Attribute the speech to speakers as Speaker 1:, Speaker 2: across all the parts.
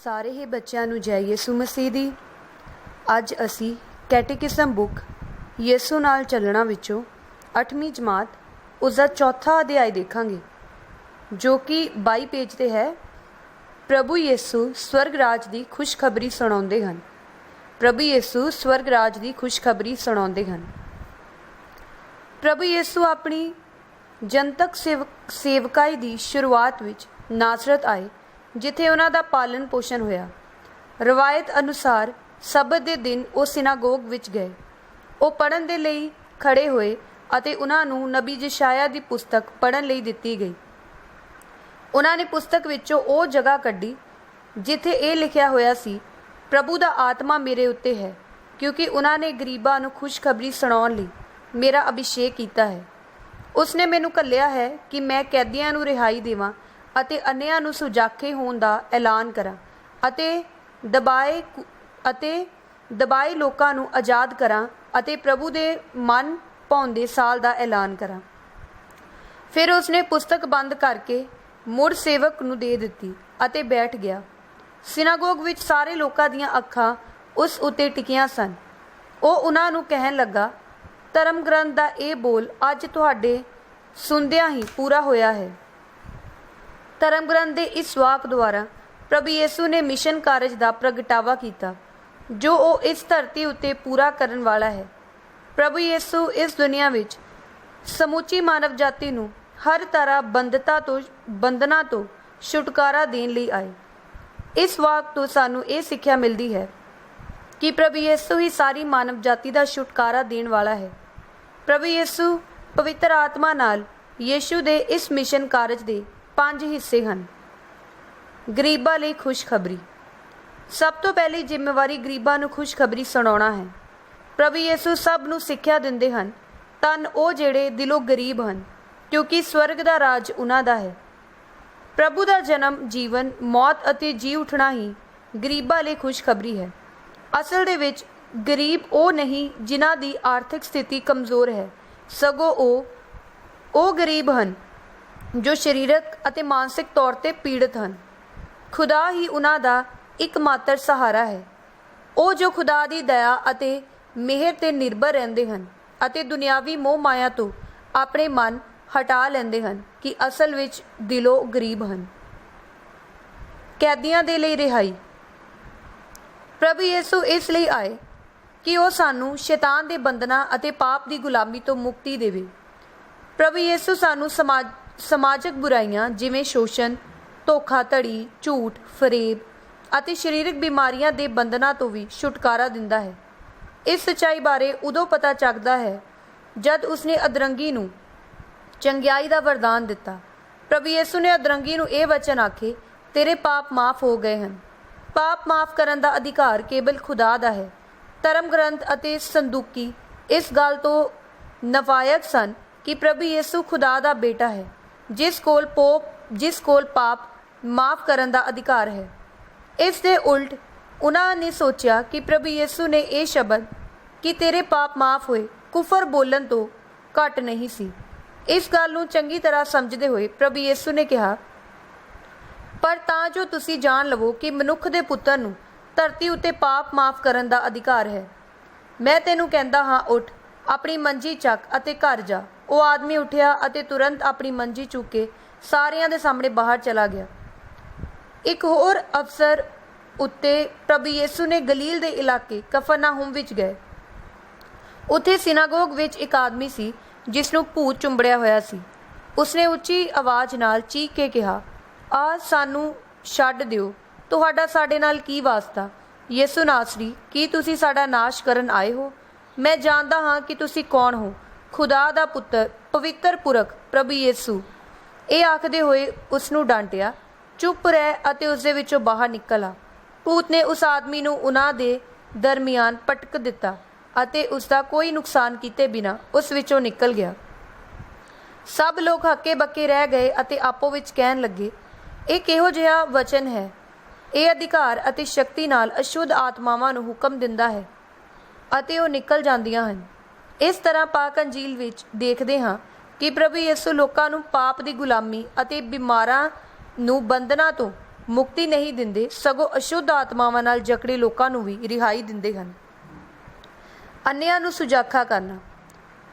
Speaker 1: ਸਾਰੇ ਹੀ ਬੱਚਿਆਂ ਨੂੰ ਜੈ ਯਿਸੂ ਮਸੀਹ ਦੀ। ਅੱਜ ਅਸੀਂ ਕੈਟੇਕਿਜ਼ਮ ਬੁੱਕ ਯਿਸੂ ਨਾਲ ਚੱਲਣਾ ਵਿੱਚੋਂ 8ਵੀਂ ਜਮਾਤ ਉਸਦਾ ਚੌਥਾ ਅਧਿਆਇ ਦੇਖਾਂਗੇ, ਜੋ ਕਿ 22 ਪੇਜ ਤੇ ਹੈ। ਪ੍ਰਭੂ ਯਿਸੂ ਸਵਰਗ ਰਾਜ ਦੀ ਖੁਸ਼ਖਬਰੀ ਸੁਣਾਉਂਦੇ ਹਨ। ਪ੍ਰਭੂ ਯਿਸੂ ਸਵਰਗ ਰਾਜ ਦੀ ਖੁਸ਼ਖਬਰੀ ਸੁਣਾਉਂਦੇ ਹਨ। ਪ੍ਰਭੂ ਯਿਸੂ ਆਪਣੀ ਜਨਤਕ ਸੇਵਕਾਈ ਦੀ ਸ਼ੁਰੂਆਤ ਵਿੱਚ ਨਾਜ਼ਰਤ ਆਏ, ਜਿੱਥੇ ਉਹਨਾਂ ਦਾ ਪਾਲਣ ਪੋਸ਼ਣ ਹੋਇਆ। ਰਵਾਇਤ ਅਨੁਸਾਰ ਸਬਤ ਦੇ ਦਿਨ ਉਹ ਸਿਨਾਗੋਗ ਵਿੱਚ ਗਏ। ਉਹ ਪੜ੍ਹਨ ਦੇ ਲਈ ਖੜੇ ਹੋਏ ਅਤੇ ਉਹਨਾਂ ਨੂੰ ਨਬੀ ਯਸ਼ਾਇਆ ਦੀ ਪੁਸਤਕ ਪੜ੍ਹਨ ਲਈ ਦਿੱਤੀ ਗਈ। ਉਹਨਾਂ ਨੇ ਪੁਸਤਕ ਵਿੱਚੋਂ ਉਹ ਜਗ੍ਹਾ ਕੱਢੀ ਜਿੱਥੇ ਇਹ ਲਿਖਿਆ ਹੋਇਆ ਸੀ, ਪ੍ਰਭੂ ਦਾ ਆਤਮਾ ਮੇਰੇ ਉੱਤੇ ਹੈ, ਕਿਉਂਕਿ ਉਹਨਾਂ ਨੇ ਗਰੀਬਾਂ ਨੂੰ ਖੁਸ਼ਖਬਰੀ ਸੁਣਾਉਣ ਲਈ ਮੇਰਾ ਅਭਿਸ਼ੇਕ ਕੀਤਾ ਹੈ। ਉਸਨੇ ਮੈਨੂੰ ਘੱਲਿਆ ਹੈ ਕਿ ਮੈਂ ਕੈਦੀਆਂ ਨੂੰ ਰਿਹਾਈ ਦੇਵਾਂ ਅਤੇ ਅੰਨ੍ਹਿਆਂ ਨੂੰ ਸੁਜਾਖੇ ਹੋਣ ਦਾ ਐਲਾਨ ਕਰਾਂ ਅਤੇ ਦਬਾਏ ਲੋਕਾਂ ਨੂੰ ਆਜ਼ਾਦ ਕਰਾਂ ਅਤੇ ਪ੍ਰਭੂ ਦੇ ਮਨ ਭਾਉਂਦੇ ਸਾਲ ਦਾ ਐਲਾਨ ਕਰਾਂ। ਫਿਰ ਉਸਨੇ ਪੁਸਤਕ ਬੰਦ ਕਰਕੇ ਮੁੜ ਸੇਵਕ ਨੂੰ ਦੇ ਦਿੱਤੀ ਅਤੇ ਬੈਠ ਗਿਆ। ਸਿਨਾਗੋਗ ਵਿੱਚ ਸਾਰੇ ਲੋਕਾਂ ਦੀਆਂ ਅੱਖਾਂ ਉਸ ਉੱਤੇ ਟਿਕੀਆਂ ਸਨ। ਉਹ ਉਹਨਾਂ ਨੂੰ ਕਹਿਣ ਲੱਗਾ, ਧਰਮ ਗ੍ਰੰਥ ਦਾ ਇਹ ਬੋਲ ਅੱਜ ਤੁਹਾਡੇ ਸੁਣਦਿਆਂ ਹੀ ਪੂਰਾ ਹੋਇਆ ਹੈ। ਧਰਮ ਗ੍ਰੰਥ ਦੇ ਇਸ ਵਾਕ ਦੁਆਰਾ ਪ੍ਰਭੂ ਯਿਸੂ ਨੇ ਮਿਸ਼ਨ ਕਾਰਜ ਦਾ ਪ੍ਰਗਟਾਵਾ ਕੀਤਾ, ਜੋ ਉਹ ਇਸ ਧਰਤੀ ਉੱਤੇ ਪੂਰਾ ਕਰਨ ਵਾਲਾ ਹੈ। ਪ੍ਰਭੂ ਯਿਸੂ ਇਸ ਦੁਨੀਆ ਵਿੱਚ ਸਮੁੱਚੀ ਮਾਨਵ ਜਾਤੀ ਨੂੰ ਹਰ ਤਰ੍ਹਾਂ ਬੰਧਨਾਂ ਤੋਂ ਛੁਟਕਾਰਾ ਦੇਣ ਲਈ ਆਏ। ਇਸ ਵਾਕ ਤੋਂ ਸਾਨੂੰ ਇਹ ਸਿੱਖਿਆ ਮਿਲਦੀ ਹੈ ਕਿ ਪ੍ਰਭੂ ਯਿਸੂ ਹੀ ਸਾਰੀ ਮਾਨਵ ਜਾਤੀ ਦਾ ਛੁਟਕਾਰਾ ਦੇਣ ਵਾਲਾ ਹੈ। ਪ੍ਰਭੂ ਯਿਸੂ ਪਵਿੱਤਰ ਆਤਮਾ ਨਾਲ ਯਿਸੂ ਦੇ ਇਸ ਮਿਸ਼ਨ ਕਾਰਜ ਦੇ 5 ਹਿੱਸੇ ਹਨ। ਗਰੀਬਾਂ ਲਈ ਖੁਸ਼ਖਬਰੀ। ਸਭ ਤੋਂ ਪਹਿਲੀ ਜ਼ਿੰਮੇਵਾਰੀ ਗਰੀਬਾਂ ਨੂੰ ਖੁਸ਼ਖਬਰੀ ਸੁਣਾਉਣਾ ਹੈ। ਪ੍ਰਭੂ ਯਿਸੂ ਸਭ ਨੂੰ ਸਿੱਖਿਆ ਦਿੰਦੇ ਹਨ, ਧੰਨ ਉਹ ਜਿਹੜੇ ਦਿਲੋਂ ਗਰੀਬ ਹਨ, ਕਿਉਂਕਿ ਸਵਰਗ ਦਾ ਰਾਜ ਉਹਨਾਂ ਦਾ ਹੈ। ਪ੍ਰਭੂ ਦਾ ਜਨਮ, ਜੀਵਨ, ਮੌਤ ਅਤੇ ਜੀ ਉੱਠਣਾ ਹੀ ਗਰੀਬਾਂ ਲਈ ਖੁਸ਼ਖਬਰੀ ਹੈ। ਅਸਲ ਦੇ ਵਿੱਚ ਗਰੀਬ ਉਹ ਨਹੀਂ ਜਿਨ੍ਹਾਂ ਦੀ ਆਰਥਿਕ ਸਥਿਤੀ ਕਮਜ਼ੋਰ ਹੈ, ਸਗੋਂ ਉਹ ਗਰੀਬ ਹਨ ਜੋ ਸਰੀਰਕ ਅਤੇ ਮਾਨਸਿਕ ਤੌਰ ਤੇ ਪੀੜਤ ਹਨ। ਖੁਦਾ ਹੀ ਉਹਨਾਂ ਦਾ ਇੱਕਮਾਤਰ ਸਹਾਰਾ ਹੈ। ਉਹ ਜੋ ਖੁਦਾ ਦੀ ਦਇਆ ਅਤੇ ਮਿਹਰ ਤੇ ਨਿਰਭਰ ਰਹਿੰਦੇ ਹਨ ਅਤੇ ਦੁਨਿਆਵੀ ਮੋਹ ਮਾਇਆ ਤੋਂ ਆਪਣੇ ਮਨ ਹਟਾ ਲੈਂਦੇ ਹਨ, ਕਿ ਅਸਲ ਵਿੱਚ ਦਿਲੋਂ ਗਰੀਬ ਹਨ। ਕੈਦੀਆਂ ਦੇ ਲਈ ਰਿਹਾਈ। ਪ੍ਰਭੂ ਯਿਸੂ ਇਸ ਲਈ ਆਏ ਕਿ ਉਹ ਸਾਨੂੰ ਸ਼ੈਤਾਨ ਦੇ ਬੰਧਨਾਂ ਅਤੇ ਪਾਪ ਦੀ ਗੁਲਾਮੀ ਤੋਂ ਮੁਕਤੀ ਦੇਵੇ। ਪ੍ਰਭੂ ਯਿਸੂ ਸਾਨੂੰ ਸਮਾਜਿਕ ਬੁਰਾਈਆਂ ਜਿਵੇਂ ਸ਼ੋਸ਼ਣ, ਧੋਖਾਧੜੀ, ਝੂਠ, ਫਰੇਬ ਅਤੇ ਸਰੀਰਕ ਬਿਮਾਰੀਆਂ ਦੇ ਬੰਧਨਾਂ ਤੋਂ ਵੀ ਛੁਟਕਾਰਾ ਦਿੰਦਾ ਹੈ। ਇਸ ਸੱਚਾਈ ਬਾਰੇ ਉਦੋਂ ਪਤਾ ਚੱਲਦਾ ਹੈ ਜਦ ਉਸਨੇ ਅਧਰੰਗੀ ਨੂੰ ਚੰਗਿਆਈ ਦਾ ਵਰਦਾਨ ਦਿੱਤਾ। ਪ੍ਰਭੂ ਯਿਸੂ ਨੇ ਅਧਰੰਗੀ ਨੂੰ ਇਹ ਵਚਨ ਆਖੇ, ਤੇਰੇ ਪਾਪ ਮਾਫ ਹੋ ਗਏ ਹਨ। ਪਾਪ ਮਾਫ ਕਰਨ ਦਾ ਅਧਿਕਾਰ ਕੇਵਲ ਖੁਦਾ ਦਾ ਹੈ। ਧਰਮ ਗ੍ਰੰਥ ਅਤੇ ਸੰਦੂਕੀ ਇਸ ਗੱਲ ਤੋਂ ਨਵਾਇਤ ਸਨ ਕਿ ਪ੍ਰਭੂ ਯਿਸੂ ਖੁਦਾ ਦਾ ਬੇਟਾ ਹੈ, ਜਿਸ ਕੋਲ ਪਾਪ ਮਾਫ ਕਰਨ ਦਾ ਅਧਿਕਾਰ ਹੈ। ਇਸ ਦੇ ਉਲਟ ਉਹਨਾਂ ਨੇ ਸੋਚਿਆ ਕਿ ਪ੍ਰਭੂ ਯਿਸੂ ਨੇ ਇਹ ਸ਼ਬਦ ਕਿ ਤੇਰੇ ਪਾਪ ਮਾਫ ਹੋਏ ਕੁਫਰ ਬੋਲਣ ਤੋਂ ਘੱਟ ਨਹੀਂ ਸੀ। ਇਸ ਗੱਲ ਨੂੰ ਚੰਗੀ ਤਰ੍ਹਾਂ ਸਮਝਦੇ ਹੋਏ ਪ੍ਰਭੂ ਯਿਸੂ ਨੇ ਕਿਹਾ, ਪਰ ਤਾਂ ਜੋ ਤੁਸੀਂ ਜਾਣ ਲਵੋ ਕਿ ਮਨੁੱਖ ਦੇ ਪੁੱਤਰ ਨੂੰ ਧਰਤੀ ਉੱਤੇ ਪਾਪ ਮਾਫ ਕਰਨ ਦਾ ਅਧਿਕਾਰ ਹੈ। ਮੈਂ ਤੈਨੂੰ ਕਹਿੰਦਾ ਹਾਂ, ਉੱਠ, ਆਪਣੀ ਮੰਜੀ ਚੱਕ ਅਤੇ ਘਰ ਜਾ। ਉਹ ਆਦਮੀ ਉੱਠਿਆ ਅਤੇ ਤੁਰੰਤ ਆਪਣੀ ਮੰਜੀ ਚੁੱਕ ਕੇ ਸਾਰਿਆਂ ਦੇ ਸਾਹਮਣੇ ਬਾਹਰ ਚਲਾ ਗਿਆ। ਇੱਕ ਹੋਰ ਅਵਸਰ ਉੱਤੇ ਪ੍ਰਭੂ ਯਿਸੂ ਨੇ ਗਲੀਲ ਦੇ ਇਲਾਕੇ ਕਫਰਨਾਹੁਮ ਵਿੱਚ ਗਏ। ਉੱਥੇ ਸਿਨਾਗੋਗ ਵਿੱਚ ਇੱਕ ਆਦਮੀ ਸੀ ਜਿਸ ਨੂੰ ਭੂਤ ਚੁੰਬੜਿਆ ਹੋਇਆ ਸੀ। ਉਸਨੇ ਉੱਚੀ ਆਵਾਜ਼ ਨਾਲ ਚੀਖ ਕੇ ਕਿਹਾ, ਸਾਨੂੰ ਛੱਡ ਦਿਓ, ਤੁਹਾਡਾ ਸਾਡੇ ਨਾਲ ਕੀ ਵਾਸਤਾ? ਯਿਸੂ ਨਾਸਰੀ, ਕੀ ਤੁਸੀਂ ਸਾਡਾ ਨਾਸ਼ ਕਰਨ ਆਏ ਹੋ? ਮੈਂ ਜਾਣਦਾ ਹਾਂ ਕਿ ਤੁਸੀਂ ਕੌਣ ਹੋ, ਖੁਦਾ ਦਾ ਪੁੱਤਰ, ਪਵਿੱਤਰ ਪੁਰਖ ਪ੍ਰਭੂ ਯਿਸੂ। ਇਹ ਆਖਦੇ ਹੋਏ ਉਸ ਨੂੰ ਡਾਂਟਿਆ, ਚੁੱਪ ਰਹਿ ਅਤੇ ਉਸਦੇ ਵਿੱਚੋਂ ਬਾਹਰ ਨਿਕਲ ਆ। ਭੂਤ ਨੇ ਉਸ ਆਦਮੀ ਨੂੰ ਉਹਨਾਂ ਦੇ ਦਰਮਿਆਨ ਪਟਕ ਦਿੱਤਾ ਅਤੇ ਉਸਦਾ ਕੋਈ ਨੁਕਸਾਨ ਕੀਤੇ ਬਿਨਾਂ ਉਸ ਵਿੱਚੋਂ ਨਿਕਲ ਗਿਆ। ਸਭ ਲੋਕ ਹੱਕੇ ਬੱਕੇ ਰਹਿ ਗਏ ਅਤੇ ਆਪੋ ਵਿੱਚ ਕਹਿਣ ਲੱਗੇ, ਇਹ ਕਿਹੋ ਜਿਹਾ ਵਚਨ ਹੈ? ਇਹ ਅਧਿਕਾਰ ਅਤੇ ਸ਼ਕਤੀ ਨਾਲ ਅਸ਼ੁੱਧ ਆਤਮਾਵਾਂ ਨੂੰ ਹੁਕਮ ਦਿੰਦਾ ਹੈ ਅਤੇ ਉਹ ਨਿਕਲ ਜਾਂਦੀਆਂ ਹਨ। ਇਸ ਤਰ੍ਹਾਂ ਪਾਕ ਅੰਜੀਲ ਵਿੱਚ ਦੇਖਦੇ ਹਾਂ ਕਿ ਪ੍ਰਭੂ ਯਿਸੂ ਲੋਕਾਂ ਨੂੰ ਪਾਪ ਦੀ ਗੁਲਾਮੀ ਅਤੇ ਬਿਮਾਰਾਂ ਨੂੰ ਬੰਧਨਾਂ ਤੋਂ ਮੁਕਤੀ ਨਹੀਂ ਦਿੰਦੇ, ਸਗੋਂ ਅਸ਼ੁੱਧ ਆਤਮਾਵਾਂ ਨਾਲ ਜਕੜੇ ਲੋਕਾਂ ਨੂੰ ਵੀ ਰਿਹਾਈ ਦਿੰਦੇ ਹਨ। ਅੰਨ੍ਹਿਆਂ ਨੂੰ ਸੁਜਾਖਾ ਕਰਨਾ।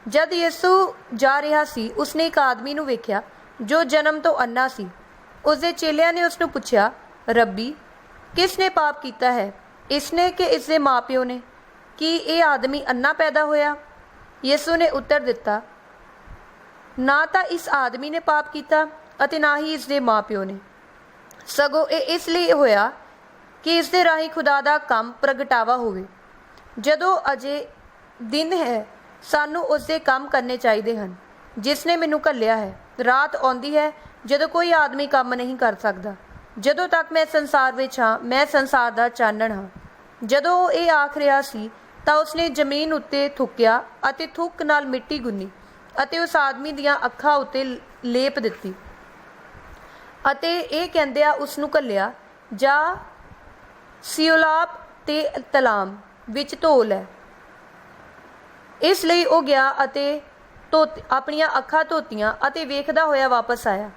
Speaker 1: ਜਦ ਯਿਸੂ ਜਾ ਰਿਹਾ ਸੀ, ਉਸਨੇ ਇੱਕ ਆਦਮੀ ਨੂੰ ਵੇਖਿਆ ਜੋ ਜਨਮ ਤੋਂ ਅੰਨ੍ਹਾ ਸੀ। ਉਸਦੇ ਚੇਲਿਆਂ ਨੇ ਉਸਨੂੰ ਪੁੱਛਿਆ, ਰੱਬੀ, ਕਿਸ ਨੇ ਪਾਪ ਕੀਤਾ ਹੈ, ਇਸਨੇ ਕਿ ਇਸਦੇ ਮਾਂ-ਪਿਓ ਨੇ, ਕਿ ਇਹ ਆਦਮੀ ਅੰਨ੍ਹਾ ਪੈਦਾ ਹੋਇਆ? ਯਿਸੂ ਨੇ ਉੱਤਰ ਦਿੱਤਾ, ਨਾ ਤਾਂ ਇਸ ਆਦਮੀ ਨੇ ਪਾਪ ਕੀਤਾ ਅਤੇ ਨਾ ਹੀ ਇਸਦੇ ਮਾਂ-ਪਿਓ ਨੇ, ਸਗੋਂ ਇਹ ਇਸ ਲਈ ਹੋਇਆ ਕਿ ਇਸ ਦੇ ਰਾਹੀਂ ਖੁਦਾ ਦਾ ਕੰਮ ਪ੍ਰਗਟਾਵਾ ਹੋਵੇ। ਜਦੋਂ ਅਜੇ ਦਿਨ ਹੈ, ਸਾਨੂੰ ਉਸ ਦੇ ਕੰਮ ਕਰਨੇ ਚਾਹੀਦੇ ਹਨ ਜਿਸ ਨੇ ਮੈਨੂੰ ਘੱਲਿਆ ਹੈ। ਰਾਤ ਆਉਂਦੀ ਹੈ ਜਦੋਂ ਕੋਈ ਆਦਮੀ ਕੰਮ ਨਹੀਂ ਕਰ ਸਕਦਾ। ਜਦੋਂ ਤੱਕ ਮੈਂ ਸੰਸਾਰ ਵਿੱਚ ਹਾਂ, ਮੈਂ ਸੰਸਾਰ ਦਾ ਚਾਨਣ ਹਾਂ। ਜਦੋਂ ਉਹ ਇਹ ਆਖ ਰਿਹਾ ਸੀ ਤਾਂ ਉਸਨੇ ਜ਼ਮੀਨ ਉੱਤੇ ਥੁੱਕਿਆ ਅਤੇ ਥੁੱਕ ਨਾਲ ਮਿੱਟੀ ਗੁੰਨੀ ਅਤੇ ਉਸ ਆਦਮੀ ਦੀਆਂ ਅੱਖਾਂ ਉੱਤੇ ਲੇਪ ਦਿੱਤੀ ਅਤੇ ਇਹ ਕਹਿੰਦਿਆਂ ਉਸ ਨੂੰ ਘੱਲਿਆ, ਜਾ ਸਿਓਲਾਪ ਤੇ ਤਲਾਮ ਵਿੱਚ ਧੋ ਲੈ। ਇਸ ਲਈ ਉਹ ਗਿਆ ਅਤੇ ਆਪਣੀਆਂ ਅੱਖਾਂ ਧੋਤੀਆਂ ਅਤੇ ਵੇਖਦਾ ਹੋਇਆ ਵਾਪਸ ਆਇਆ,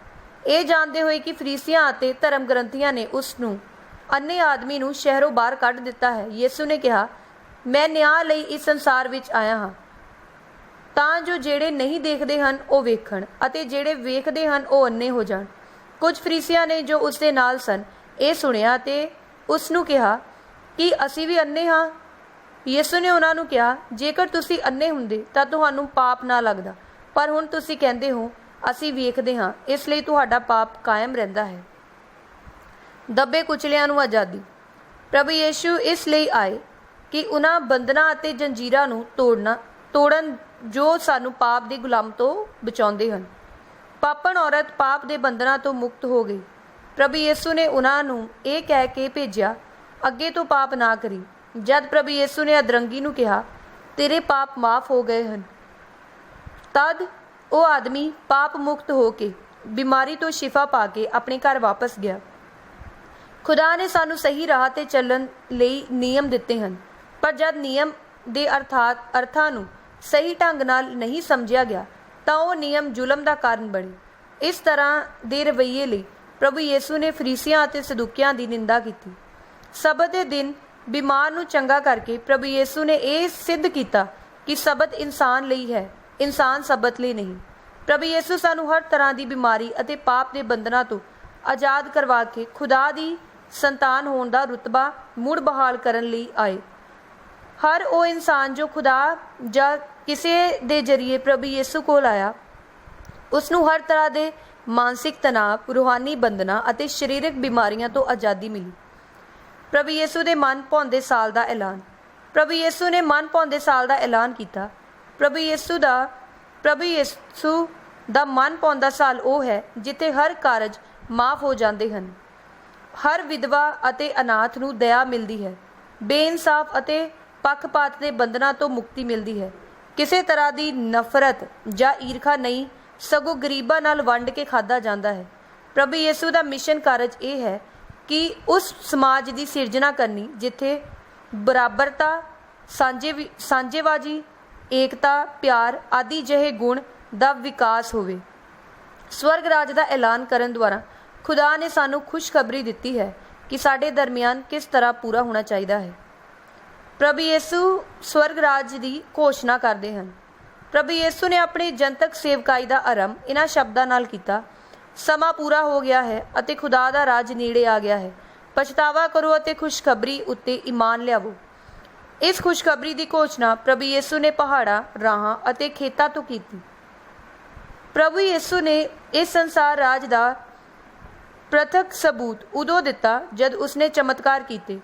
Speaker 1: ਇਹ ਜਾਣਦੇ ਹੋਏ ਕਿ ਫਰੀਸੀਆਂ ਅਤੇ ਧਰਮ ਗ੍ਰੰਥੀਆਂ ਨੇ ਉਸ ਨੂੰ ਅੰਨ੍ਹੇ ਆਦਮੀ ਨੂੰ ਸ਼ਹਿਰੋਂ ਬਾਹਰ ਕੱਢ ਦਿੱਤਾ ਹੈ। ਯਿਸੂ ਨੇ ਕਿਹਾ, ਮੈਂ ਨਿਆਂ ਲਈ ਇਸ ਸੰਸਾਰ ਵਿੱਚ ਆਇਆ ਹਾਂ, ਤਾਂ ਜੋ ਜਿਹੜੇ ਨਹੀਂ ਦੇਖਦੇ ਹਨ ਉਹ ਵੇਖਣ ਅਤੇ ਜਿਹੜੇ ਵੇਖਦੇ ਹਨ ਉਹ ਅੰਨ੍ਹੇ ਹੋ ਜਾਣ। ਕੁਝ ਫਰੀਸੀਆਂ ਨੇ ਜੋ ਉਸ ਦੇ ਨਾਲ ਸਨ ਇਹ ਸੁਣਿਆ ਅਤੇ ਉਸ ਨੂੰ ਕਿਹਾ ਕਿ ਅਸੀਂ ਵੀ ਅੰਨ੍ਹੇ ਹਾਂ। ਯਿਸੂ ਨੇ ਉਹਨਾਂ ਨੂੰ ਕਿਹਾ, ਜੇਕਰ ਤੁਸੀਂ ਅੰਨ੍ਹੇ ਹੁੰਦੇ ਤਾਂ ਤੁਹਾਨੂੰ ਪਾਪ ਨਾ ਲੱਗਦਾ, ਪਰ ਹੁਣ ਤੁਸੀਂ ਕਹਿੰਦੇ ਹੋ ਅਸੀਂ ਵੇਖਦੇ ਹਾਂ, ਇਸ ਲਈ ਤੁਹਾਡਾ ਪਾਪ ਕਾਇਮ ਰਹਿੰਦਾ ਹੈ। ਦੱਬੇ ਕੁਚਲਿਆਂ ਨੂੰ ਆਜ਼ਾਦੀ। ਪ੍ਰਭੂ ਯਿਸੂ ਇਸ ਲਈ ਆਏ ਕਿ ਉਹਨਾਂ ਬੰਧਨਾਂ ਅਤੇ ਜੰਜੀਰਾਂ ਨੂੰ ਤੋੜਨ ਜੋ ਸਾਨੂੰ ਪਾਪ ਦੇ ਗੁਲਾਮ ਤੋਂ ਬਚਾਉਂਦੇ ਹਨ। ਪਾਪਣ ਔਰਤ ਪਾਪ ਦੇ ਬੰਧਨਾਂ ਤੋਂ ਮੁਕਤ ਹੋ ਗਈ। ਪ੍ਰਭੂ ਯਿਸੂ ਨੇ ਉਹਨਾਂ ਨੂੰ ਇਹ ਕਹਿ ਕੇ ਭੇਜਿਆ, ਅੱਗੇ ਤੋਂ ਪਾਪ ਨਾ ਕਰੀ। ਜਦ ਪ੍ਰਭੂ ਯਿਸੂ ਨੇ ਅਧਰੰਗੀ ਨੂੰ ਕਿਹਾ, ਤੇਰੇ ਪਾਪ ਮਾਫ ਹੋ ਗਏ ਹਨ, ਤਦ ਉਹ ਆਦਮੀ ਪਾਪ ਮੁਕਤ ਹੋ ਕੇ ਬਿਮਾਰੀ ਤੋਂ ਸ਼ਿਫਾ ਪਾ ਕੇ ਆਪਣੇ ਘਰ ਵਾਪਸ ਗਿਆ। ਖੁਦਾ ਨੇ ਸਾਨੂੰ ਸਹੀ ਰਾਹ ਤੇ ਚੱਲਣ ਲਈ ਨਿਯਮ ਦਿੱਤੇ ਹਨ, ਪਰ ਜਦ ਨਿਯਮ ਦੇ ਅਰਥਾਂ ਨੂੰ ਸਹੀ ਢੰਗ ਨਾਲ ਨਹੀਂ ਸਮਝਿਆ ਗਿਆ ਤਾਂ ਉਹ ਨਿਯਮ ਜ਼ੁਲਮ ਦਾ ਕਾਰਨ ਬਣੇ। ਇਸ ਤਰ੍ਹਾਂ ਦੇ ਰਵੱਈਏ ਲਈ ਪ੍ਰਭੂ ਯਿਸੂ ਨੇ ਫਰੀਸੀਆਂ ਅਤੇ ਸਦੂਕਿਆਂ ਦੀ ਨਿੰਦਾ ਕੀਤੀ। ਸਬਤ ਦੇ ਦਿਨ ਬਿਮਾਰ ਨੂੰ ਚੰਗਾ ਕਰਕੇ ਪ੍ਰਭੂ ਯਿਸੂ ਨੇ ਇਹ ਸਿੱਧ ਕੀਤਾ ਕਿ ਸਬਤ ਇਨਸਾਨ ਲਈ ਹੈ, ਇਨਸਾਨ ਸਬਤ ਲਈ ਨਹੀਂ। ਪ੍ਰਭੂ ਯਿਸੂ ਸਾਨੂੰ ਹਰ ਤਰ੍ਹਾਂ ਦੀ ਬਿਮਾਰੀ ਅਤੇ ਪਾਪ ਦੇ ਬੰਧਨਾਂ ਤੋਂ ਆਜ਼ਾਦ ਕਰਵਾ ਕੇ ਖੁਦਾ ਦੀ ਸੰਤਾਨ ਹੋਣ ਦਾ ਰੁਤਬਾ ਮੁੜ ਬਹਾਲ ਕਰਨ ਲਈ ਆਏ। ਹਰ ਉਹ ਇਨਸਾਨ ਜੋ ਖੁਦਾ ਜਾਂ ਕਿਸੇ ਦੇ ਜ਼ਰੀਏ ਪ੍ਰਭੂ ਯਿਸੂ ਕੋਲ ਆਇਆ, ਉਸ ਨੂੰ ਹਰ ਤਰ੍ਹਾਂ ਦੇ ਮਾਨਸਿਕ ਤਣਾਅ, ਰੂਹਾਨੀ ਬੰਧਨਾਂ ਅਤੇ ਸਰੀਰਕ ਬਿਮਾਰੀਆਂ ਤੋਂ ਆਜ਼ਾਦੀ ਮਿਲੀ। ਪ੍ਰਭੂ ਯਿਸੂ ਦੇ ਮਨ ਭਾਉਂਦੇ ਸਾਲ ਦਾ ਐਲਾਨ। ਪ੍ਰਭੂ ਯਿਸੂ ਨੇ ਮਨ ਭਾਉਂਦੇ ਸਾਲ ਦਾ ਐਲਾਨ ਕੀਤਾ। ਪ੍ਰਭੂ ਯਿਸੂ ਦਾ ਮਨ ਭਾਉਂਦਾ ਸਾਲ ਉਹ ਹੈ ਜਿੱਥੇ ਹਰ ਕਾਰਜ ਮਾਫ ਹੋ ਜਾਂਦੇ ਹਨ, ਹਰ ਵਿਧਵਾ ਅਤੇ ਅਨਾਥ ਨੂੰ ਦਇਆ ਮਿਲਦੀ ਹੈ, ਬੇਇਨਸਾਫ ਅਤੇ ਪੱਖਪਾਤ ਦੇ ਬੰਧਨਾਂ ਤੋਂ ਮੁਕਤੀ ਮਿਲਦੀ ਹੈ, ਕਿਸੇ ਤਰ੍ਹਾਂ ਦੀ ਨਫ਼ਰਤ ਜਾਂ ਈਰਖਾ ਨਹੀਂ, ਸਗੋਂ ਗਰੀਬਾਂ ਨਾਲ ਵੰਡ ਕੇ ਖਾਧਾ ਜਾਂਦਾ ਹੈ। ਪ੍ਰਭੂ ਯਿਸੂ ਦਾ ਮਿਸ਼ਨ ਕਾਰਜ ਇਹ ਹੈ ਕਿ ਉਸ ਸਮਾਜ ਦੀ ਸਿਰਜਣਾ ਕਰਨੀ ਜਿੱਥੇ ਬਰਾਬਰਤਾ, ਸਾਂਝੇਵਾਜੀ, ਏਕਤਾ, ਪਿਆਰ ਆਦਿ ਜਿਹੇ ਗੁਣ ਦਾ ਵਿਕਾਸ ਹੋਵੇ। ਸਵਰਗ ਰਾਜ ਦਾ ਐਲਾਨ ਕਰਨ ਦੁਆਰਾ ਖੁਦਾ ਨੇ ਸਾਨੂੰ ਖੁਸ਼ਖਬਰੀ ਦਿੱਤੀ ਹੈ ਕਿ ਸਾਡੇ ਦਰਮਿਆਨ ਕਿਸ ਤਰ੍ਹਾਂ ਪੂਰਾ ਹੋਣਾ ਚਾਹੀਦਾ ਹੈ। ਪ੍ਰਭੂ ਯਿਸੂ ਸਵਰਗ ਰਾਜ ਦੀ ਘੋਸ਼ਣਾ ਕਰਦੇ ਹਨ। ਪ੍ਰਭੂ ਯਿਸੂ ਨੇ ਆਪਣੀ ਜਨਤਕ ਸੇਵਕਾਈ ਦਾ ਆਰੰਭ ਇਹਨਾਂ ਸ਼ਬਦਾਂ ਨਾਲ ਕੀਤਾ, ਸਮਾਂ ਪੂਰਾ ਹੋ ਗਿਆ ਹੈ ਅਤੇ ਖੁਦਾ ਦਾ ਰਾਜ ਨੇੜੇ ਆ ਗਿਆ ਹੈ। ਪਛਤਾਵਾ ਕਰੋ ਅਤੇ ਖੁਸ਼ਖਬਰੀ ਉੱਤੇ ਈਮਾਨ ਲਿਆਵੋ। ਇਸ ਖੁਸ਼ਖਬਰੀ ਦੀ ਘੋਸ਼ਣਾ ਪ੍ਰਭੂ ਯਿਸੂ ਨੇ ਪਹਾੜਾਂ, ਰਾਹਾਂ ਅਤੇ ਖੇਤਾਂ ਤੋਂ ਕੀਤੀ। ਪ੍ਰਭੂ ਯਿਸੂ ਨੇ ਇਸ ਸੰਸਾਰ ਰਾਜ ਦਾ ਪ੍ਰਤੱਖ ਸਬੂਤ ਉਦੋਂ ਦਿੱਤਾ ਜਦ ਉਸਨੇ ਚਮਤਕਾਰ ਕੀਤੇ।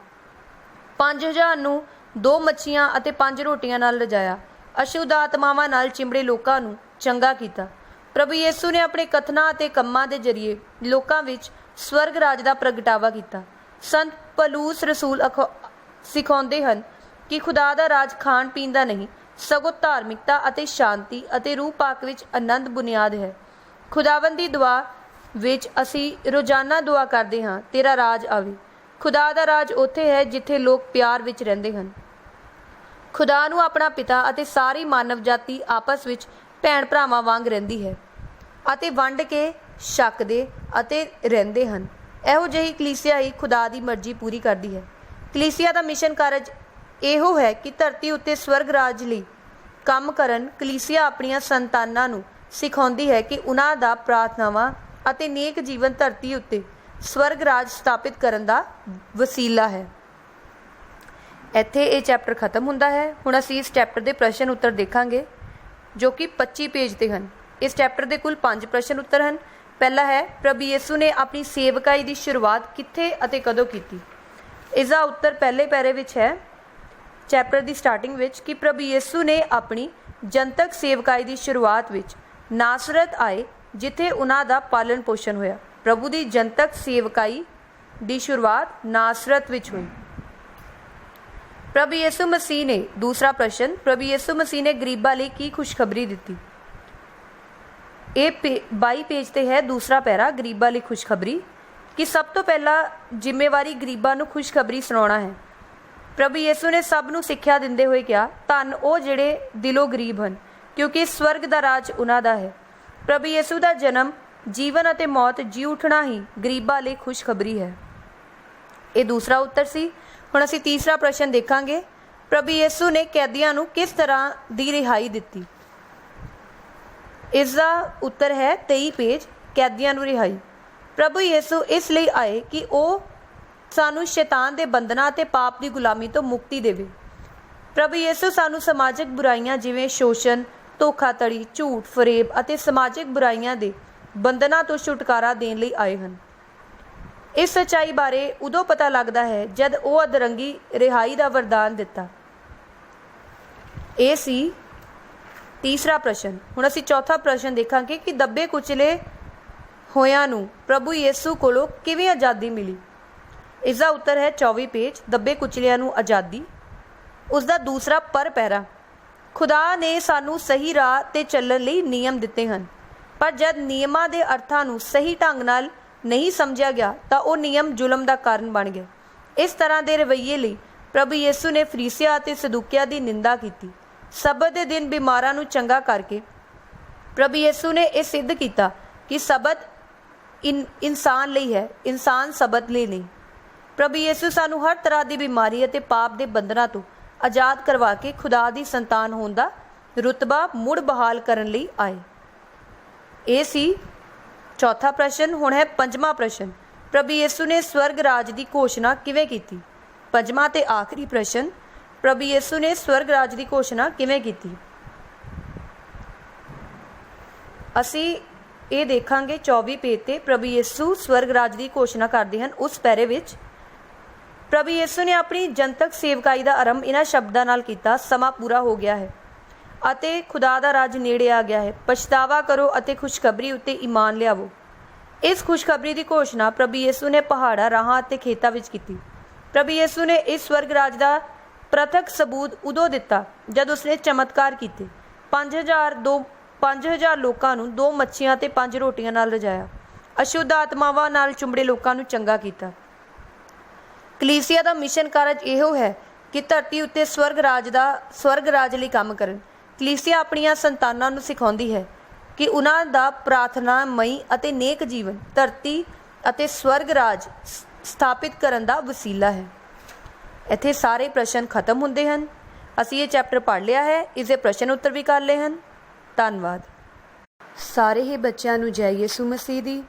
Speaker 1: 5000 ਨੂੰ 2 ਮੱਛੀਆਂ ਅਤੇ 5 ਰੋਟੀਆਂ ਨਾਲ ਰਜਾਇਆ। ਅਸ਼ੁੱਧ ਆਤਮਾਵਾਂ ਨਾਲ ਚਿੰਬੜੇ ਲੋਕਾਂ ਨੂੰ ਚੰਗਾ ਕੀਤਾ। ਪ੍ਰਭੂ ਯਿਸੂ ਨੇ ਆਪਣੇ ਕਥਨਾਂ ਅਤੇ ਕੰਮਾਂ ਦੇ ਜ਼ਰੀਏ ਲੋਕਾਂ ਵਿੱਚ ਸਵਰਗ ਰਾਜ ਦਾ ਪ੍ਰਗਟਾਵਾ ਕੀਤਾ। ਸੰਤ ਪੌਲੁਸ ਰਸੂਲ ਸਿਖਾਉਂਦੇ ਹਨ ਕਿ ਖੁਦਾ ਦਾ ਰਾਜ ਖਾਣ ਪੀਣ ਦਾ ਨਹੀਂ, ਸਗੋਂ ਧਾਰਮਿਕਤਾ ਅਤੇ ਸ਼ਾਂਤੀ ਅਤੇ ਰੂਹ ਪਾਕ ਵਿੱਚ ਆਨੰਦ ਬੁਨਿਆਦ ਹੈ। ਖੁਦਾਵੰਦ ਦੀ ਦੁਆ ਵਿੱਚ ਅਸੀਂ ਰੋਜ਼ਾਨਾ ਦੁਆ ਕਰਦੇ ਹਾਂ, ਤੇਰਾ ਰਾਜ ਆਵੇ। ਖੁਦਾ ਦਾ ਰਾਜ ਉੱਥੇ ਹੈ ਜਿੱਥੇ ਲੋਕ ਪਿਆਰ ਵਿੱਚ ਰਹਿੰਦੇ ਹਨ। ਖੁਦਾ ਨੂੰ ਆਪਣਾ ਪਿਤਾ ਅਤੇ ਸਾਰੀ ਮਾਨਵ ਜਾਤੀ ਆਪਸ ਵਿੱਚ ਭੈਣ ਭਰਾਵਾਂ ਵਾਂਗ ਰਹਿੰਦੀ ਹੈ ਅਤੇ ਵੰਡ ਕੇ ਛਕਦੇ ਅਤੇ ਰਹਿੰਦੇ ਹਨ। ਇਹੋ ਜਿਹੀ ਕਲੀਸਿਆ ਹੀ ਖੁਦਾ ਦੀ ਮਰਜ਼ੀ ਪੂਰੀ ਕਰਦੀ ਹੈ। ਕਲੀਸਿਆ ਦਾ ਮਿਸ਼ਨ ਕਾਰਜ ਇਹੋ ਹੈ ਕਿ ਧਰਤੀ ਉੱਤੇ ਸਵਰਗ ਰਾਜ ਲਈ ਕੰਮ ਕਰਨ। ਕਲੀਸਿਆ ਆਪਣੀਆਂ ਸੰਤਾਨਾਂ ਨੂੰ ਸਿਖਾਉਂਦੀ ਹੈ ਕਿ ਉਹਨਾਂ ਦਾ ਪ੍ਰਾਰਥਨਾਵਾਂ ਅਤੇ ਨੇਕ ਜੀਵਨ ਧਰਤੀ ਉੱਤੇ ਸਵਰਗ ਰਾਜ ਸਥਾਪਿਤ ਕਰਨ ਦਾ ਵਸੀਲਾ ਹੈ। ਇੱਥੇ ਇਹ ਚੈਪਟਰ ਖਤਮ ਹੁੰਦਾ ਹੈ। ਹੁਣ ਅਸੀਂ ਇਸ ਚੈਪਟਰ ਦੇ ਪ੍ਰਸ਼ਨ ਉੱਤਰ ਦੇਖਾਂਗੇ ਜੋ ਕਿ 25 ਪੇਜ ਤੇ ਹਨ। ਇਸ ਚੈਪਟਰ ਦੇ ਕੁੱਲ 5 ਪ੍ਰਸ਼ਨ ਉੱਤਰ ਹਨ। ਪਹਿਲਾ ਹੈ, ਪ੍ਰਭੂ ਯਿਸੂ ਨੇ ਆਪਣੀ ਸੇਵਕਾਈ ਦੀ ਸ਼ੁਰੂਆਤ ਕਿੱਥੇ ਅਤੇ ਕਦੋਂ ਕੀਤੀ। ਇਸ ਦਾ ਉੱਤਰ ਪਹਿਲੇ ਪੈਰੇ ਵਿੱਚ ਹੈ ਚੈਪਟਰ ਦੀ ਸਟਾਰਟਿੰਗ ਵਿੱਚ ਕਿ ਪ੍ਰਭੂ ਯਿਸੂ ਨੇ ਆਪਣੀ ਜਨਤਕ ਸੇਵਕਾਈ ਦੀ ਸ਼ੁਰੂਆਤ ਵਿੱਚ ਨਾਸਰਤ ਆਏ ਜਿੱਥੇ ਉਹਨਾਂ ਦਾ ਪਾਲਣ ਪੋਸ਼ਣ ਹੋਇਆ। ਪ੍ਰਭੂ ਦੀ ਜਨਤਕ ਸੇਵਕਾਈ ਦੀ ਸ਼ੁਰੂਆਤ ਨਾਸਰਤ ਵਿੱਚ ਹੋਈ। ਪ੍ਰਭੂ ਯਿਸੂ ਮਸੀਹ ਨੇ, ਦੂਸਰਾ ਪ੍ਰਸ਼ਨ, ਪ੍ਰਭੂ ਯਿਸੂ ਮਸੀਹ ਨੇ ਗਰੀਬਾਂ ਲਈ ਕੀ ਖੁਸ਼ਖਬਰੀ ਦਿੱਤੀ। ਇਹ 22 ਪੇਜ ਤੇ ਹੈ ਦੂਸਰਾ ਪੈਰਾ, ਗਰੀਬਾਂ ਲਈ ਖੁਸ਼ਖਬਰੀ, ਕਿ ਸਭ ਤੋਂ ਪਹਿਲਾਂ ਜ਼ਿੰਮੇਵਾਰੀ ਗਰੀਬਾਂ ਨੂੰ ਖੁਸ਼ਖਬਰੀ ਸੁਣਾਉਣਾ ਹੈ। ਪ੍ਰਭੂ ਯਿਸੂ ਨੇ ਸਭ ਨੂੰ ਸਿੱਖਿਆ ਦਿੰਦੇ ਹੋਏ ਕਿਹਾ, ਧੰਨ ਉਹ ਜਿਹੜੇ ਦਿਲੋਂ ਗਰੀਬ ਹਨ ਕਿਉਂਕਿ ਸਵਰਗ ਦਾ ਰਾਜ ਉਹਨਾਂ ਦਾ ਹੈ। ਪ੍ਰਭੂ ਯਿਸੂ ਦਾ ਜਨਮ, ਜੀਵਨ ਅਤੇ ਮੌਤ, ਜੀ ਉੱਠਣਾ ਹੀ ਗਰੀਬਾਂ ਲਈ ਖੁਸ਼ਖਬਰੀ ਹੈ। ਇਹ ਦੂਸਰਾ ਉੱਤਰ ਸੀ। ਹੁਣ ਅਸੀਂ ਤੀਸਰਾ ਪ੍ਰਸ਼ਨ ਦੇਖਾਂਗੇ, ਪ੍ਰਭੂ ਯਿਸੂ ਨੇ ਕੈਦੀਆਂ ਨੂੰ ਕਿਸ ਤਰ੍ਹਾਂ ਦੀ ਰਿਹਾਈ ਦਿੱਤੀ। ਇਸ ਦਾ ਉੱਤਰ ਹੈ 23 ਪੇਜ, ਕੈਦੀਆਂ ਨੂੰ ਰਿਹਾਈ। ਪ੍ਰਭੂ ਯਿਸੂ ਇਸ ਲਈ ਆਏ ਕਿ ਉਹ ਸਾਨੂੰ ਸ਼ੈਤਾਨ ਦੇ ਬੰਧਨਾਂ ਅਤੇ ਪਾਪ ਦੀ ਗੁਲਾਮੀ ਤੋਂ ਮੁਕਤੀ ਦੇਵੇ। ਪ੍ਰਭੂ ਯਿਸੂ ਸਾਨੂੰ ਸਮਾਜਿਕ ਬੁਰਾਈਆਂ ਜਿਵੇਂ ਸ਼ੋਸ਼ਣ, ਧੋਖਾਧੜੀ, ਝੂਠ, ਫਰੇਬ ਅਤੇ ਸਮਾਜਿਕ ਬੁਰਾਈਆਂ ਦੇ ਬੰਧਨਾਂ ਤੋਂ ਛੁਟਕਾਰਾ ਦੇਣ ਲਈ ਆਏ ਹਨ। ਇਸ ਸੱਚਾਈ ਬਾਰੇ ਉਦੋਂ ਪਤਾ ਲੱਗਦਾ ਹੈ ਜਦ ਉਹ ਅਧਰੰਗੀ ਰਿਹਾਈ ਦਾ ਵਰਦਾਨ ਦਿੱਤਾ। ਇਹ ਸੀ ਤੀਸਰਾ ਪ੍ਰਸ਼ਨ। ਹੁਣ ਅਸੀਂ ਚੌਥਾ ਪ੍ਰਸ਼ਨ ਦੇਖਾਂਗੇ ਕਿ ਦੱਬੇ ਕੁਚਲੇ ਹੋਇਆਂ ਨੂੰ ਪ੍ਰਭੂ ਯਿਸੂ ਕੋਲੋਂ ਕਿਵੇਂ ਆਜ਼ਾਦੀ ਮਿਲੀ। ਇਸ ਦਾ ਉੱਤਰ ਹੈ 24 ਪੇਜ, ਦੱਬੇ ਕੁਚਲਿਆਂ ਨੂੰ ਆਜ਼ਾਦੀ। ਉਸ ਦਾ ਦੂਸਰਾ ਪਰ ਪੈਰਾ, ਖੁਦਾ ਨੇ ਸਾਨੂੰ ਸਹੀ ਰਾਹ 'ਤੇ ਚੱਲਣ ਲਈ ਨਿਯਮ ਦਿੱਤੇ ਹਨ, ਪਰ ਜਦ ਨਿਯਮਾਂ ਦੇ ਅਰਥਾਂ ਨੂੰ ਸਹੀ ਢੰਗ ਨਾਲ ਨਹੀਂ ਸਮਝਿਆ ਗਿਆ ਤਾਂ ਉਹ ਨਿਯਮ ਜ਼ੁਲਮ ਦਾ ਕਾਰਨ ਬਣ ਗਏ। ਇਸ ਤਰ੍ਹਾਂ ਦੇ ਰਵੱਈਏ ਲਈ ਪ੍ਰਭੂ ਯਿਸੂ ਨੇ ਫਰੀਸੀਆਂ ਅਤੇ ਸਦੂਕਿਆਂ ਦੀ ਨਿੰਦਾ ਕੀਤੀ। ਸਬਤ ਦੇ ਦਿਨ ਬਿਮਾਰਾਂ ਨੂੰ ਚੰਗਾ ਕਰਕੇ ਪ੍ਰਭੂ ਯਿਸੂ ਨੇ ਇਹ ਸਿੱਧ ਕੀਤਾ ਕਿ ਸਬਤ ਇਨਸਾਨ ਲਈ ਹੈ, ਇਨਸਾਨ ਸਬਤ ਲਈ ਨਹੀਂ। ਪ੍ਰਭੂ ਯਿਸੂ ਸਾਨੂੰ ਹਰ ਤਰ੍ਹਾਂ ਦੀ ਬਿਮਾਰੀ ਅਤੇ ਪਾਪ ਦੇ ਬੰਧਨਾਂ ਤੋਂ ਆਜ਼ਾਦ ਕਰਵਾ ਕੇ ਖੁਦਾ ਦੀ ਸੰਤਾਨ ਹੋਣ ਦਾ ਰੁਤਬਾ ਮੁੜ ਬਹਾਲ ਕਰਨ ਲਈ ਆਏ। ਇਹ ਸੀ ਚੌਥਾ ਪ੍ਰਸ਼ਨ। ਹੁਣ ਹੈ ਪੰਜਵਾਂ ਪ੍ਰਸ਼ਨ, ਪ੍ਰਭੂ ਯਿਸੂ ਨੇ ਸਵਰਗ ਰਾਜ ਦੀ ਘੋਸ਼ਣਾ ਕਿਵੇਂ ਕੀਤੀ। ਪੰਜਵਾਂ ਤੇ ਆਖਰੀ ਪ੍ਰਸ਼ਨ, ਪ੍ਰਭੂ ਯਿਸੂ ਨੇ ਸਵਰਗ ਰਾਜ ਦੀ ਘੋਸ਼ਣਾ ਕਿਵੇਂ ਕੀਤੀ। ਅਸੀਂ ਇਹ ਦੇਖਾਂਗੇ 24 ਪੇਜ ਤੇ ਪ੍ਰਭੂ ਯਿਸੂ ਸਵਰਗ ਰਾਜ ਦੀ ਘੋਸ਼ਣਾ ਕਰਦੇ ਹਨ। ਉਸ ਪੈਰੇ ਵਿੱਚ ਪ੍ਰਭੂ ਯਿਸੂ ਨੇ ਆਪਣੀ ਜਨਤਕ ਸੇਵਕਾਈ ਦਾ ਆਰੰਭ ਇਹਨਾਂ ਸ਼ਬਦਾਂ ਨਾਲ ਕੀਤਾ, ਸਮਾਂ ਪੂਰਾ ਹੋ ਗਿਆ ਹੈ ਅਤੇ ਖੁਦਾ ਦਾ ਰਾਜ ਨੇੜੇ ਆ ਗਿਆ ਹੈ। ਪਛਤਾਵਾ ਕਰੋ ਅਤੇ ਖੁਸ਼ਖਬਰੀ ਉੱਤੇ ਈਮਾਨ ਲਿਆਵੋ। ਇਸ ਖੁਸ਼ਖਬਰੀ ਦੀ ਘੋਸ਼ਣਾ ਪ੍ਰਭੂ ਯਿਸੂ ਨੇ ਪਹਾੜਾਂ, ਰਾਹਾਂ ਅਤੇ ਖੇਤਾਂ ਵਿੱਚ ਕੀਤੀ। ਪ੍ਰਭੂ ਯਿਸੂ ਨੇ ਇਸ ਸਵਰਗ ਰਾਜ ਦਾ ਪ੍ਰਤੱਖ ਸਬੂਤ ਉਦੋਂ ਦਿੱਤਾ ਜਦ ਉਸਨੇ ਚਮਤਕਾਰ ਕੀਤੇ। 5000 ਲੋਕਾਂ ਨੂੰ 2 ਮੱਛੀਆਂ ਅਤੇ 5 ਰੋਟੀਆਂ ਨਾਲ ਰਜਾਇਆ। ਅਸ਼ੁੱਧ ਆਤਮਾਵਾਂ ਨਾਲ ਚੁੰਬੜੇ ਲੋਕਾਂ ਨੂੰ ਚੰਗਾ ਕੀਤਾ। ਕਲੀਸਿਆ ਦਾ ਮਿਸ਼ਨ ਕਾਰਜ ਇਹੋ ਹੈ ਕਿ ਧਰਤੀ ਉੱਤੇ ਸਵਰਗ ਰਾਜ ਲਈ ਕੰਮ ਕਰਨ। ਕਲੀਸਿਆ ਆਪਣੀਆਂ ਸੰਤਾਨਾਂ ਨੂੰ ਸਿਖਾਉਂਦੀ ਹੈ ਕਿ ਉਹਨਾਂ ਦਾ ਪ੍ਰਾਰਥਨਾਮਈ ਅਤੇ ਨੇਕ ਜੀਵਨ ਧਰਤੀ ਅਤੇ ਸਵਰਗ ਰਾਜ ਸਥਾਪਿਤ ਕਰਨ ਦਾ ਵਸੀਲਾ ਹੈ। ਇੱਥੇ ਸਾਰੇ ਪ੍ਰਸ਼ਨ ਖਤਮ ਹੁੰਦੇ ਹਨ। ਅਸੀਂ ਇਹ ਚੈਪਟਰ ਪੜ੍ਹ ਲਿਆ ਹੈ, ਇਸ ਦੇ ਪ੍ਰਸ਼ਨ ਉੱਤਰ ਵੀ ਕਰ ਲਏ ਹਨ। ਧੰਨਵਾਦ। ਸਾਰੇ ਹੀ ਬੱਚਿਆਂ ਨੂੰ ਜੈ ਯਿਸੂ ਮਸੀਹ ਦੀ।